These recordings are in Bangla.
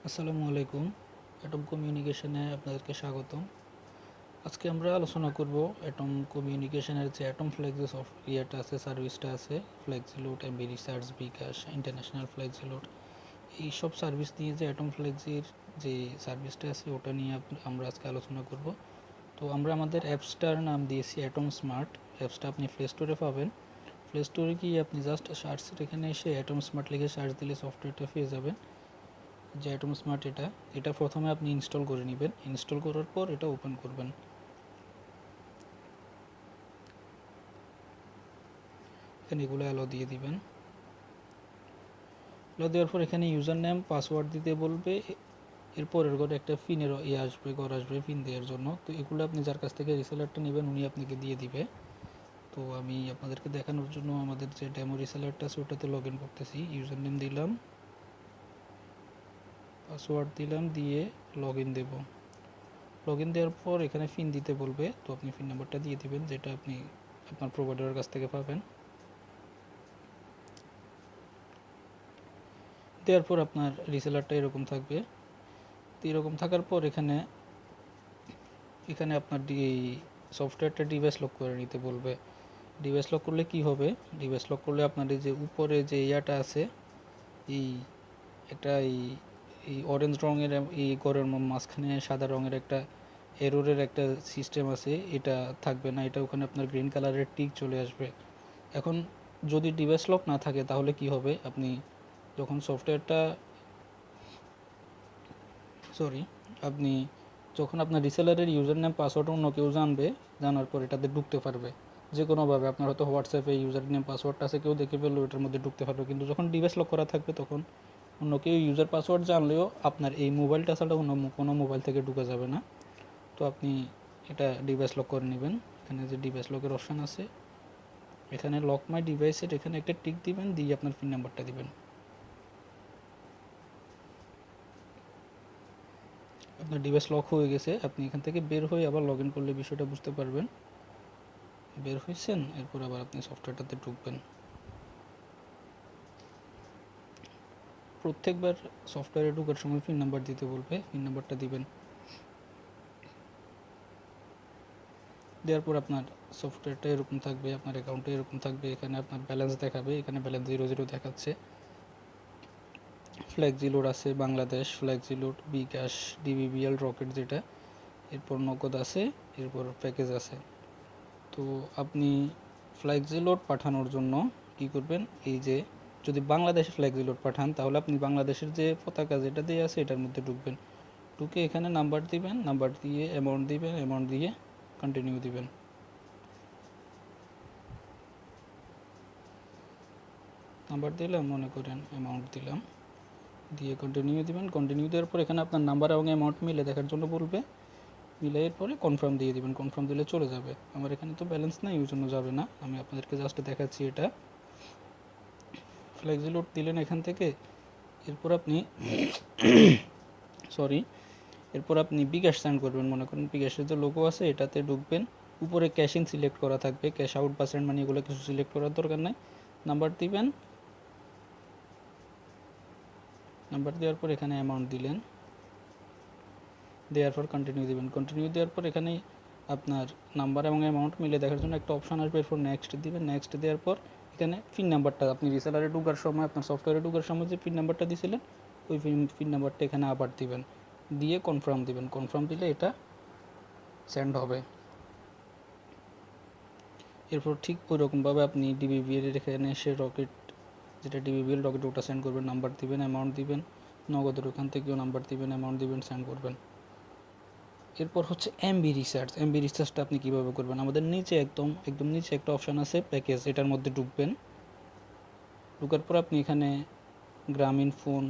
আসসালামু আলাইকুম। অ্যাটম কমিউনিকেশনে আপনাদেরকে স্বাগতম। আজকে আমরা আলোচনা করব অ্যাটম কমিউনিকেশনের যে অ্যাটম ফ্লেক্সি ইয়েটা আছে, সার্ভিসটা আছে, ফ্লেক্সিলোড, এমবি রিসার্চ, বিকাশ, ইন্টারন্যাশনাল ফ্লেক্সিলোড, এই সব সার্ভিস নিয়ে যে অ্যাটম ফ্লেক্সির যে সার্ভিসটা আছে ওটা নিয়ে আমরা আজকে আলোচনা করব। তো আমরা আমাদের অ্যাপসটার নাম দিয়েছি অ্যাটম স্মার্ট। অ্যাপসটা আপনি প্লে স্টোরে পাবেন। প্লে স্টোরে গিয়ে আপনি জাস্ট সার্চের এখানে এসে অ্যাটম স্মার্ট লিখে সার্চ দিলে সফটওয়্যারটা পেয়ে যাবেন। যে অ্যাটম স্মার্ট এটা প্রথমে আপনি ইনস্টল করে নেবেন। ইনস্টল করার পর এটা ওপেন করবেন। এখানে এগুলো অ্যালো দিয়ে দিবেন। অ্যালো দেওয়ার পর এখানে ইউজার নেম পাসওয়ার্ড দিতে বলবে। এরপরের ঘরে একটা পিনের আসবে, ঘর আসবে পিন দেওয়ার জন্য। তো এগুলো আপনি যার কাছ থেকে রিসেলারটা নেবেন উনি আপনাকে দিয়ে দিবে। তো আমি আপনাদেরকে দেখানোর জন্য আমাদের যে ডেমো রিসেলারটা আছে ওটাতে লগ ইন করতেছি। ইউজার নেম দিলাম, পাসওয়ার্ড দিলাম, দিয়ে লগ ইন দেবো। লগ ইন দেওয়ার পর এখানে পিন দিতে বলবে। তো আপনি পিন নাম্বারটা দিয়ে দিবেন, যেটা আপনি আপনার প্রোভাইডারের কাছ থেকে পাবেন। দেওয়ার পর আপনার রিসেলারটা এরকম থাকবে। তো এরকম থাকার পর এখানে এখানে আপনার এই সফটওয়্যারটা ডিভাইস লক করে নিতে বলবে। ডিভাইস লক করলে কি হবে? ডিভাইস লক করলে আপনার এই যে উপরে যে ইয়াটা আছে, এই একটা এই অরেঞ্জ রঙের এই ঘরের মাঝখানে সাদা রঙের একটা এররের একটা সিস্টেম আছে, এটা থাকবে না। এটা ওখানে আপনার গ্রিন কালারের টিক চলে আসবে। এখন যদি ডিভাইস লক না থাকে তাহলে কি হবে? আপনি যখন সফটওয়্যারটা সরি আপনি যখন আপনার রিসেলারের ইউজার নেম পাসওয়ার্ড অন্য কেউ জানবে, জানার পর এটাতে ঢুকতে পারবে যে কোনোভাবে। আপনার হয়তো হোয়াটসঅ্যাপে ইউজার নেম পাসওয়ার্ডটা আছে, কেউ দেখে ফেললো, এটার মধ্যে ঢুকতে পারবে। কিন্তু যখন ডিভাইস লক করা থাকবে তখন অন্য কেউ ইউজার পাসওয়ার্ড জানলেও আপনার এই মোবাইলটা ছাড়া অন্য কোনো মোবাইল থেকে ঢুকা যাবে না। তো আপনি এটা ডিভাইস লক করে নেবেন। এখানে যে ডিভাইস লকের অপশান আছে, এখানে লক মাই ডিভাইসের এখানে একটা টিক দিবেন, দিয়ে আপনার পিন নাম্বারটা দিবেন। আপনার ডিভাইস লক হয়ে গেছে। আপনি এখান থেকে বের হয়ে আবার লগ ইন করলে বিষয়টা বুঝতে পারবেন। বের হয়েছেন, এরপর আবার আপনি সফটওয়্যারটাতে ঢুকবেন। প্রত্যেকবার সফটওয়্যারে ঢোকার সময় পিন নাম্বার দিতে বলবে, পিন নাম্বারটা দিবেন। দেওয়ার পর আপনার সফটওয়্যারটা এরকম থাকবে, আপনার অ্যাকাউন্টে এরকম থাকবে। এখানে আপনার ব্যালেন্স দেখাবে, এখানে ব্যালেন্স 0 দেখাচ্ছে। ফ্লেক্সিলোড আছে বাংলাদেশ, ফ্লেক্সিলোড, বিকাশ, ডিবিবিএল, রকেট যেটা, এরপর নগদ আছে, এরপর প্যাকেজ আছে। তো আপনি ফ্লেক্সিলোড পাঠানোর জন্য কি করবেন? এই যে যদি বাংলাদেশে ফ্লেক্সিলোড পাঠান তাহলে আপনি বাংলাদেশের যে পতাকা যেটা দিয়ে আছে এটার মধ্যে ঢুকবেন। ঢুকে এখানে নাম্বার দিবেন, নাম্বার দিয়ে অ্যামাউন্ট দিবেন, অ্যামাউন্ট দিয়ে কন্টিনিউ দিবেন। নাম্বার দিলাম, মনে করেন অ্যামাউন্ট দিলাম, দিয়ে কন্টিনিউ দিবেন। কন্টিনিউ দেওয়ার পর এখানে আপনার নাম্বার এবং অ্যামাউন্ট মিলে দেখার জন্য বলবে। মিলাইয়ের পরে কনফার্ম দিয়ে দিবেন। কনফার্ম দিলে চলে যাবে। আমার এখানে তো ব্যালেন্স নাই, ওই জন্য যাবে না। আমি আপনাদেরকে জাস্ট দেখাচ্ছি এটা। ফ্লেক্সিলোড দিলেন এখান থেকে। এরপর আপনি সরি এরপর আপনি বিকাশ সেন্ড করবেন। মনে করেন বিকাশের যে লোগো আছে এটাতে ঢুকবেন। উপরে ক্যাশ ইন সিলেক্ট করা থাকবে, ক্যাশ আউট বা সেন্ড মানি এগুলো কিছু সিলেক্ট করার দরকার নাই। নাম্বার দিবেন, নাম্বার দেওয়ার পর এখানে অ্যামাউন্ট দিলেন, দেওয়ার পর কন্টিনিউ দিবেন। কন্টিনিউ দেওয়ার পর এখানে আপনার নাম্বার এবং অ্যামাউন্ট মিলে দেখার জন্য একটা অপশান আসবে, এরপর নেক্সট দিবেন। নেক্সট দেওয়ার পর এখানে পিন নাম্বারটা আপনি রিসেলারে ঢোকার সময়, আপনার সফটওয়্যারে ঢোকার সময় যে পিন নাম্বারটা দিয়েছিলেন ওই পিন নাম্বারটা এখানে আবার দিবেন, দিয়ে কনফার্ম দিবেন। কনফার্ম দিলে এটা সেন্ড হবে। এরপর ঠিক ওই রকমভাবে আপনি ডিবিবিএল এখানে এসে রকেট, যেটা ডিবিবিএল রকেট, ওটা সেন্ড করবেন। নাম্বার দিবেন, অ্যামাউন্ট দিবেন। নগদের ওখান থেকেও নাম্বার দিবেন, অ্যামাউন্ট দিবেন, সেন্ড করবেন। এরপর হচ্ছে এমবি রিসার্চ। এমবি রিসার্চটা আপনি কীভাবে করবেন? আমাদের নিচে একদম একদম নিচে একটা অপশান আছে প্যাকেজ, এটার মধ্যে ঢুকবেন। ঢুকার পর আপনি এখানে গ্রামীণ ফোন,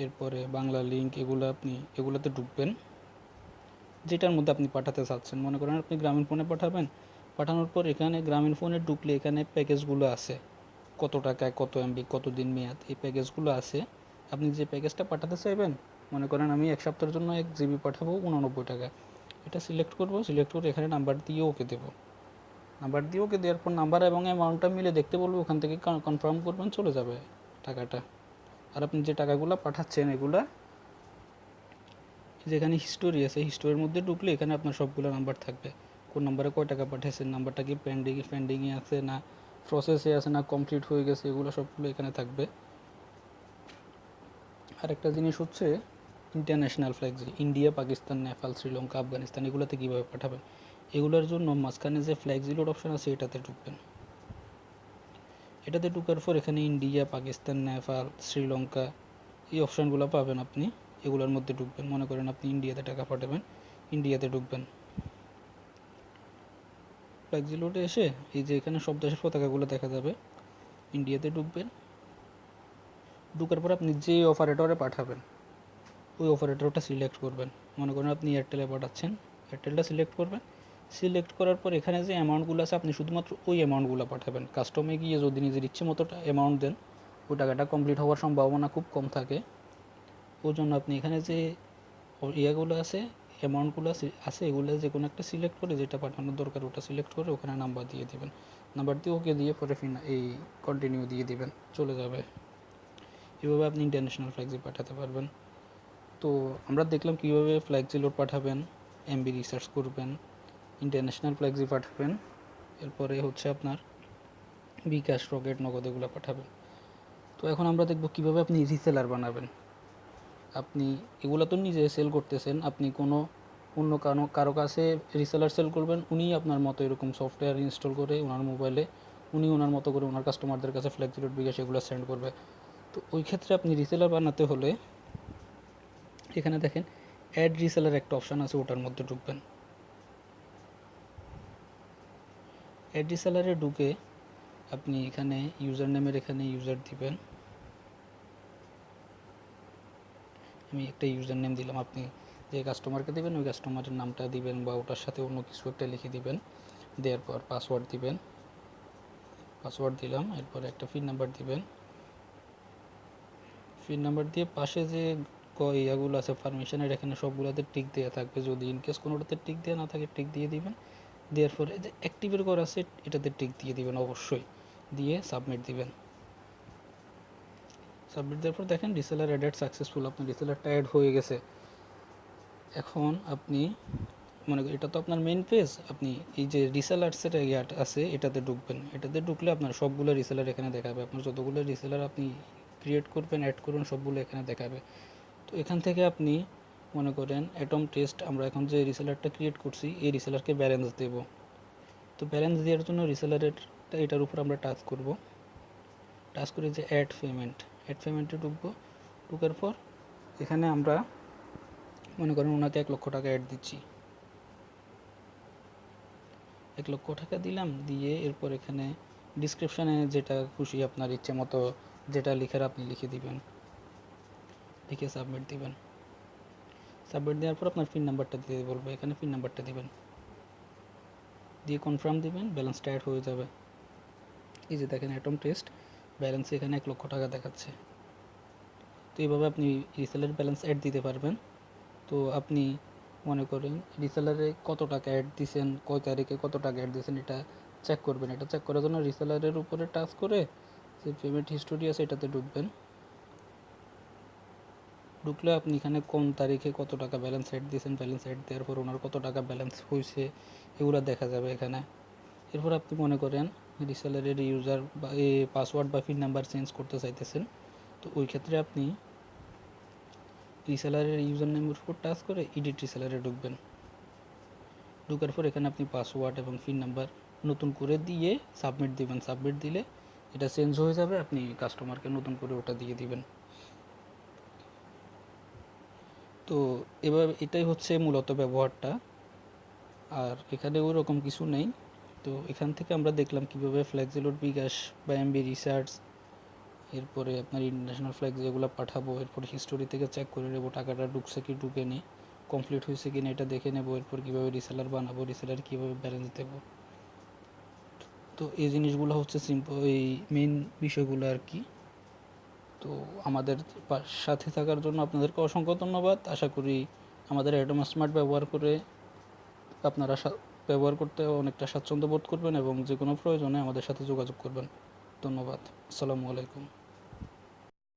এরপরে বাংলা লিঙ্ক, এগুলোতে ঢুকবেন, যেটার মধ্যে আপনি পাঠাতে চাচ্ছেন। মনে করেন আপনি গ্রামীণ ফোনে পাঠাবেন। পাঠানোর পর এখানে গ্রামীণ ফোনে ঢুকলে এখানে প্যাকেজগুলো আছে, কত টাকায় কত এমবি, কত দিন মেয়াদ, এই প্যাকেজগুলো আছে। আপনি যে প্যাকেজটা পাঠাতে চাইবেন, মনে করেন আমি 1 সপ্তাহের জন্য 1 জিবি পাঠাবো 89 টাকা, এটা সিলেক্ট করব। সিলেক্ট করে এখানে নাম্বার দিয়ে ওকে দেবো। নাম্বার দিয়ে ওকে দেওয়ার পর নাম্বার এবং অ্যামাউন্টটা মিলে দেখতে বলবো, ওখান থেকে কনফার্ম করবেন, চলে যাবে টাকাটা। আর আপনি যে টাকাগুলো পাঠাচ্ছেন এগুলা যেখানে হিস্টোরি আছে, হিস্টোরির মধ্যে ঢুকলে এখানে আপনার সবগুলো নাম্বার থাকবে, কোন নাম্বারে কয় টাকা পাঠিয়েছেন, নাম্বারটা কি পেন্ডিংয়ে আছে না প্রসেসে আছে না কমপ্লিট হয়ে গেছে, এগুলো সবগুলো এখানে থাকবে। আরেকটা জিনিস হচ্ছে international flexi, India, Pakistan, Nepal, Sri Lanka, Afghanistan এগুলোতে কীভাবে পাঠাবেন, এগুলোর জন্য মাঝখানে যে FlexiLoad অপশন আছে এটাতে ঢুকবেন। এটাতে ঢুকার পর এখানে ইন্ডিয়া, পাকিস্তান, নেপাল, শ্রীলঙ্কা এই অপশানগুলো পাবেন আপনি, এগুলোর মধ্যে ঢুকবেন। মনে করেন আপনি ইন্ডিয়াতে টাকা পাঠাবেন, ইন্ডিয়াতে ঢুকবেন। FlexiLoad-এ এসে এই যে এখানে সব দেশের পতাকাগুলো দেখা যাবে, ইন্ডিয়াতে ঢুকবেন। ঢুকার পর আপনি যে অপারেটরে পাঠাবেন ওই অপারেটরটা সিলেক্ট করবেন। মনে করেন আপনি এয়ারটেলে পাঠাচ্ছেন, এয়ারটেলটা সিলেক্ট করবেন। সিলেক্ট করার পর এখানে যে অ্যামাউন্টগুলো আছে আপনি শুধুমাত্র ওই অ্যামাউন্টগুলো পাঠাবেন। কাস্টমে গিয়ে যদি নিজের ইচ্ছে মতো অ্যামাউন্ট দেন ওই টাকাটা কমপ্লিট হওয়ার সম্ভাবনা খুব কম থাকে। ওই জন্য আপনি এখানে যে ইয়েগুলো আছে, অ্যামাউন্টগুলো আছে এগুলো যে কোনো একটা সিলেক্ট করে যেটা পাঠানোর দরকার ওটা সিলেক্ট করে ওখানে নাম্বার দিয়ে দিবেন। নাম্বার দিয়ে ওকে দিয়ে পরে এই কন্টিনিউ দিয়ে দিবেন, চলে যাবে। এভাবে আপনি ইন্টারন্যাশনাল ফ্ল্যাক্সি পাঠাতে পারবেন। তো আমরা দেখলাম কীভাবে FlexiLoad পাঠাবেন, এমবি রিসার্চ করবেন, ইন্টারন্যাশনাল ফ্ল্যাক্সি পাঠাবেন, এরপরে হচ্ছে আপনার বিকাশ, রকেট, নগদ এগুলো পাঠাবেন। তো এখন আমরা দেখব কীভাবে আপনি রিসেলার বানাবেন। আপনি এগুলো তো নিজে সেল করতেছেন, আপনি কোনো অন্য কারো কাছে রিসেলার সেল করবেন, উনি আপনার মতো এরকম সফটওয়্যার ইনস্টল করে ওনার মোবাইলে উনি ওনার মতো করে ওনার কাস্টমারদের কাছে FlexiLoad, বিকাশ এগুলো সেন্ড করবে। তো ওই ক্ষেত্রে আপনি রিসেলার বানাতে হলে এখানে দেখেন অ্যাড রিসেলার একটা অপশান আছে, ওটার মধ্যে ঢুকবেন। অ্যাড রিসেলারে ঢুকে আপনি এখানে ইউজার নেমের এখানে ইউজার দিবেন। আমি একটা ইউজার নেম দিলাম, আপনি যে কাস্টমারকে দেবেন ওই কাস্টমারের নামটা দিবেন বা ওটার সাথে অন্য কিছু একটা লিখে দিবেন। দেওয়ার পর পাসওয়ার্ড দিবেন, পাসওয়ার্ড দিলাম। এরপর একটা পিন নাম্বার দিবেন, পিন নাম্বার দিয়ে পাশে যে ইয়াগুলো আছে পারমিশনের এখানে সবগুলোতে টিক দেওয়া থাকবে, যদি ইনকেস কোনোটাতে টিক দেওয়া না থাকে টিক দিয়ে দিবেন। দেওয়ার পরে যে অ্যাক্টিভের করা আছে এটাতে টিক দিয়ে দিবেন অবশ্যই, দিয়ে সাবমিট দিবেন। সাবমিট দেওয়ার পর দেখেন রিসেলার অ্যাডেড সাকসেসফুল, আপনার রিসেলারটা অ্যাড হয়ে গেছে। এখন আপনি মনে করেন এটা তো আপনার মেইন পেজ, আপনি এই যে রিসেলার্সের ইয়াটা আছে এটাতে ঢুকবেন। এটাতে ঢুকলে আপনার সবগুলো রিসেলার এখানে দেখাবে, আপনার যতগুলো রিসেলার আপনি ক্রিয়েট করবেন, অ্যাড করবেন সবগুলো এখানে দেখাবে। তো এখান থেকে আপনি মনে করেন অ্যাটম টেস্ট, আমরা এখন যে রিসেলারটা ক্রিয়েট করছি এই রিসেলারকে ব্যালেন্স দেব। তো ব্যালেন্স দেওয়ার জন্য রিসেলারেরটা এটার উপর আমরা টাচ করব, টাচ করে যে অ্যাড পেমেন্টে ঢুকবো। ঢুকার পর এখানে আমরা মনে করেন ওনাকে 1 লক্ষ টাকা অ্যাড দিচ্ছি, 1 লক্ষ টাকা দিলাম। দিয়ে এরপর এখানে ডিসক্রিপশানে যেটা খুশি আপনার ইচ্ছে মতো যেটা লিখার আপনি লিখে দিবেন, লিখে সাবমিট দিবেন। সাবমিট দেওয়ার পর আপনার পিন নাম্বারটা দিয়ে বলবে, এখানে পিন নাম্বারটা দিবেন, দিয়ে কনফার্ম দিবেন, ব্যালেন্সটা অ্যাড হয়ে যাবে। এই যে দেখেন অ্যাটম টেস্ট ব্যালেন্সে এখানে 1 লক্ষ টাকা দেখাচ্ছে। তো এইভাবে আপনি রিসেলার ব্যালেন্স অ্যাড দিতে পারবেন। তো আপনি মনে করেন রিসেলারে কত টাকা অ্যাড দিয়েছেন, কয় তারিখে কত টাকা অ্যাড দিয়েছেন এটা চেক করবেন। এটা চেক করার জন্য রিসেলারের উপরে টাচ করে যে পেমেন্ট হিস্টোরি আছে এটাতে ঢুকবেন। ঢুকলে আপনি এখানে কোন তারিখে কত টাকা ব্যালেন্স অ্যাড দিয়েছেন, ব্যালেন্স অ্যাড দেওয়ার পর ওনার কত টাকা ব্যালেন্স হয়েছে এগুলো দেখা যাবে এখানে। এরপর আপনি মনে করেন রিসেলারের ইউজার বা পাসওয়ার্ড বা পিন নাম্বার চেঞ্জ করতে চাইতেছেন, তো ওই ক্ষেত্রে আপনি রিসেলারের ইউজার নেমের উপর টাচ করে এডিট রিসেলারে ঢুকবেন। ঢোকার পর এখানে আপনি পাসওয়ার্ড এবং পিন নাম্বার নতুন করে দিয়ে সাবমিট দিবেন। সাবমিট দিলে এটা চেঞ্জ হয়ে যাবে, আপনি কাস্টমারকে নতুন করে ওটা দিয়ে দিবেন। তো এবার এটাই হচ্ছে মূলত ব্যবহারটা, আর এখানে ওরকম কিছু নেই। তো এখান থেকে আমরা দেখলাম কীভাবে FlexiLoad, বিকাশ বা এমবি রিসার্চ, এরপরে আপনার ইন্টারন্যাশনাল ফ্ল্যাগ যেগুলো পাঠাবো, এরপর হিস্টোরি থেকে চেক করে নেবো টাকাটা ঢুকছে কি ঢুকেনি, কমপ্লিট হয়েছে কি না এটা দেখে নেবো। এরপর কীভাবে রিসেলার বানাবো, রিসেলার কীভাবে ব্যালেন্স দেবো। তো এই জিনিসগুলো হচ্ছে সিম্পল, এই মেইন বিষয়গুলো আর কি। তো আমাদের সাথে থাকার জন্য আপনাদেরকে অসংখ্য ধন্যবাদ। আশা করি আমাদের অ্যাডম স্মার্ট ব্যবহার করে আপনারা ব্যবহার করতে অনেকটা স্বাচ্ছন্দ্য বোধ করবেন এবং যে কোনো প্রয়োজনে আমাদের সাথে যোগাযোগ করবেন। ধন্যবাদ। আসসালামু আলাইকুম।